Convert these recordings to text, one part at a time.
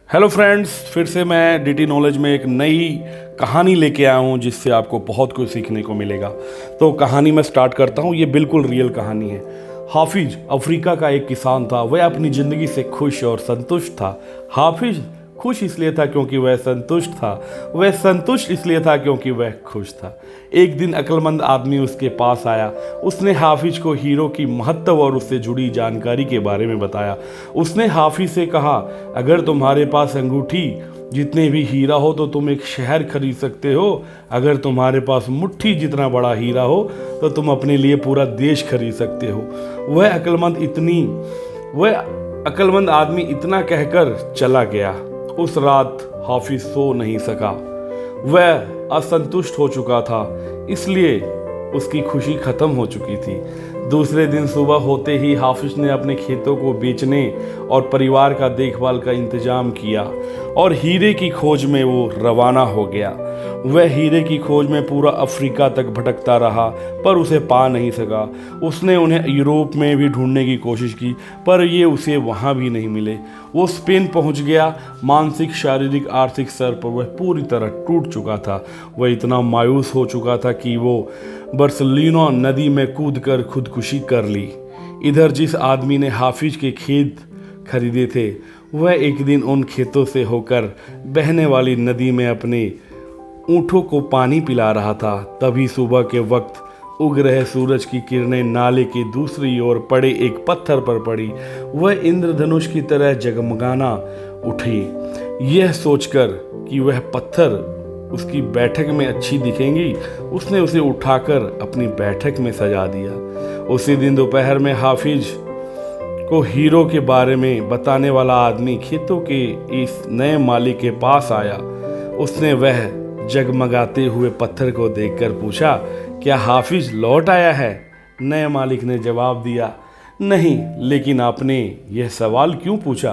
Hello friends, फिर से मैं डीटी नॉलेज में एक नई कहानी लेके आया हूँ जिससे आपको बहुत कुछ सीखने को मिलेगा। तो कहानी मैं स्टार्ट करता हूँ। ये बिल्कुल रियल कहानी है। हाफिज अफ्रीका का एक किसान था। वह अपनी ज़िंदगी से खुश और संतुष्ट था। हाफिज खुश इसलिए था क्योंकि वह संतुष्ट था। वह संतुष्ट इसलिए था क्योंकि वह खुश था। एक दिन अक्लमंद आदमी उसके पास आया। उसने हाफिज को हीरो की महत्व और उससे जुड़ी जानकारी के बारे में बताया। उसने हाफिज से कहा, अगर तुम्हारे पास अंगूठी जितने भी हीरा हो तो तुम एक शहर खरीद सकते हो। अगर तुम्हारे पास मुट्ठी जितना बड़ा हीरा हो तो तुम अपने लिए पूरा देश खरीद सकते हो। वह अक्लमंद आदमी इतना कहकर चला गया। उस रात हाफिज सो नहीं सका। वह असंतुष्ट हो चुका था, इसलिए उसकी खुशी खत्म हो चुकी थी। दूसरे दिन सुबह होते ही हाफिज ने अपने खेतों को बेचने और परिवार का देखभाल का इंतजाम किया और हीरे की खोज में वो रवाना हो गया। वह हीरे की खोज में पूरा अफ्रीका तक भटकता रहा पर उसे पा नहीं सका। उसने उन्हें यूरोप में भी ढूंढने की कोशिश की पर ये उसे वहाँ भी नहीं मिले। वो स्पेन पहुँच गया। मानसिक, शारीरिक, आर्थिक स्तर पर वह पूरी तरह टूट चुका था। वह इतना मायूस हो चुका था कि वो बर्सिलोना नदी में कूदकर खुदकुशी कर ली। इधर जिस आदमी ने हाफिज के खेत खरीदे थे वह एक दिन उन खेतों से होकर बहने वाली नदी में अपने ऊँटों को पानी पिला रहा था। तभी सुबह के वक्त उग रहे सूरज की किरणें नाले की दूसरी ओर पड़े एक पत्थर पर पड़ी। वह इंद्रधनुष की तरह जगमगाना उठी। यह सोचकर कि वह पत्थर उसकी बैठक में अच्छी दिखेंगी, उसने उसे उठाकर अपनी बैठक में सजा दिया। उसी दिन दोपहर में हाफिज को हीरो के बारे में बताने वाला आदमी खेतों के इस नए मालिक के पास आया। उसने वह जगमगाते हुए पत्थर को देखकर पूछा, क्या हाफिज लौट आया है? नए मालिक ने जवाब दिया, नहीं, लेकिन आपने यह सवाल क्यों पूछा?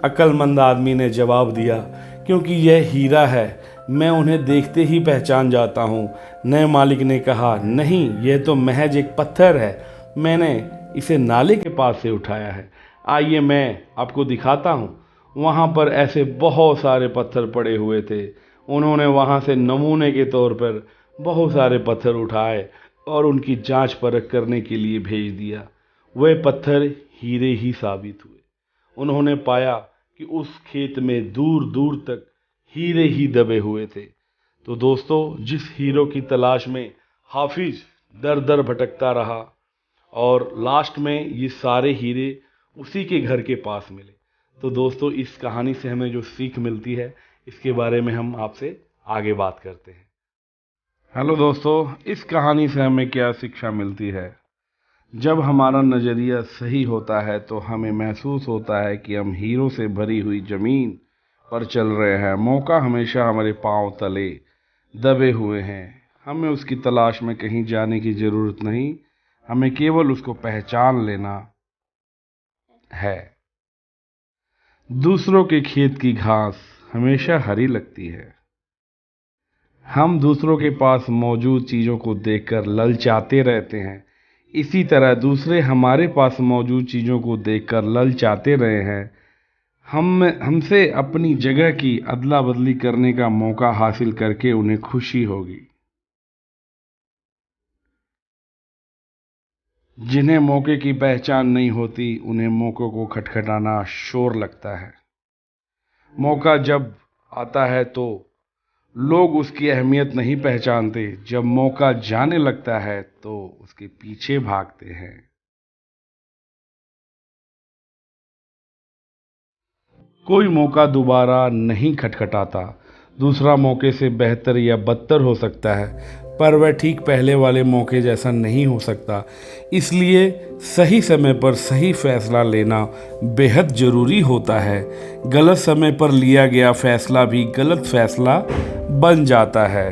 अक्लमंद आदमी ने जवाब दिया, क्योंकि यह हीरा है, मैं उन्हें देखते ही पहचान जाता हूँ। नए मालिक ने कहा, नहीं, यह तो महज एक पत्थर है, मैंने इसे नाले के पास से उठाया है। आइए मैं आपको दिखाता हूँ। वहाँ पर ऐसे बहुत सारे पत्थर पड़े हुए थे। उन्होंने वहाँ से नमूने के तौर पर बहुत सारे पत्थर उठाए और उनकी जांच परख करने के लिए भेज दिया। वह पत्थर हीरे ही साबित हुए। उन्होंने पाया कि उस खेत में दूर दूर तक हीरे ही दबे हुए थे। तो दोस्तों, जिस हीरो की तलाश में हाफिज दर दर भटकता रहा और लास्ट में ये सारे हीरे उसी के घर के पास मिले। तो दोस्तों, इस कहानी से हमें जो सीख मिलती है इसके बारे में हम आपसे आगे बात करते हैं। हेलो दोस्तों, इस कहानी से हमें क्या शिक्षा मिलती है? जब हमारा नज़रिया सही होता है तो हमें महसूस होता है कि हम हीरो से भरी हुई ज़मीन पर चल रहे हैं। मौका हमेशा हमारे पांव तले दबे हुए हैं। हमें उसकी तलाश में कहीं जाने की ज़रूरत नहीं, हमें केवल उसको पहचान लेना है। दूसरों के खेत की घास हमेशा हरी लगती है। हम दूसरों के पास मौजूद चीज़ों को देखकर ललचाते रहते हैं। इसी तरह दूसरे हमारे पास मौजूद चीज़ों को देखकर ललचाते रहे हैं। हमसे अपनी जगह की अदला बदली करने का मौका हासिल करके उन्हें खुशी होगी। जिन्हें मौके की पहचान नहीं होती उन्हें मौक़ों को खटखटाना शोर लगता है। मौका जब आता है तो लोग उसकी अहमियत नहीं पहचानते, जब मौका जाने लगता है तो उसके पीछे भागते हैं। कोई मौका दोबारा नहीं खटखटाता। दूसरा मौके से बेहतर या बदतर हो सकता है, पर वह ठीक पहले वाले मौके जैसा नहीं हो सकता। इसलिए सही समय पर सही फैसला लेना बेहद ज़रूरी होता है। गलत समय पर लिया गया फैसला भी गलत फैसला बन जाता है।